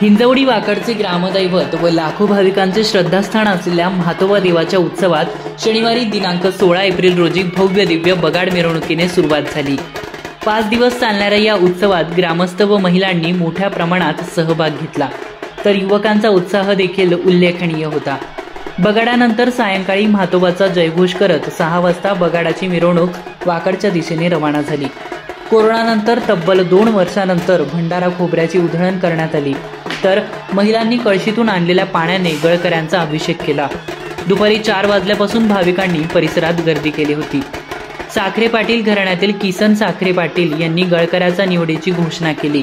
हिंजवडी वाकडचे ग्रामदैवत व लाखो भाविकांचे श्रद्धास्थान असलेल्या म्हातोबा देवाच्या उत्सवात शनिवारी दिनांक 16 एप्रिल रोजी भव्य दिव्य बगाड मिरवणुकीने सुरुवात झाली। 5 दिवस चालणाऱ्या या उत्सवात ग्रामस्थ व महिलांनी मोठ्या प्रमाणात सहभाग घेतला, तर युवकांचा उत्साह देखील उल्लेखनीय होता। बगाडानंतर सायंकाळी म्हातोबाचा जयघोष करत 6 वाजता बगाडाची मिरवणूक वाकडच्या दिशेने रवाना झाली। कोरोनानंतर तब्बल 2 वर्षांनंतर भंडारा खोबऱ्याची उधळण करण्यात आली, तर महिलांनी कळशीतून आणलेल्या पाण्याने गळकऱ्यांचा अभिषेक केला। दुपारी 4 वाजल्यापासून भाविकांनी परिसरात गर्दी केली होती। साखरे पाटील घराण्यातील किसन साखरे पाटील यांनी गळकऱ्याचा निवडीची घोषणा केली।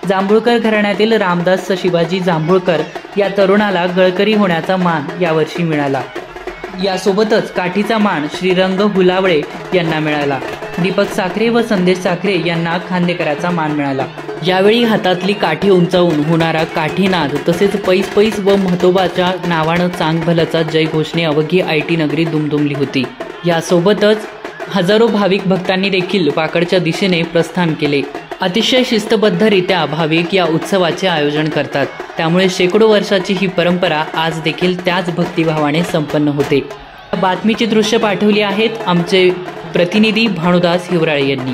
जांभूळकर घराण्यातील रामदास शिवाजी जांभूळकर या तरुणाला गळकरी होण्याचा मान यावर्षी मिळाला। यासोबतच काठीचा मान श्रीरंग हुलावळे यांना मिळाला। दीपक साखरे व संदेश साखरे यांना खांदेकराचा मान मिळाला। यावेळी हातातली काठी उंचावून होणारा काठीनाद तसेच पैस पैस व म्हातोबाच्या नावानं चांगभलचा जय घोषणे अवघी आयटी नगरी दुमदुमली होती। यासोबतच हजारो भाविक भक्तांनी देखील वाकडच्या दिशेने प्रस्थान केले। अतिशय शिस्तबद्धरित्या भाविक या उत्सवाचे आयोजन करतात, त्यामुळे शेकडो वर्षाची ही परंपरा आज देखील त्याच भक्तिभावाने संपन्न होते। बातमीची दृश्य पाठवली आहेत आमचे प्रतिनिधी भानुदास हिवराळे यांनी।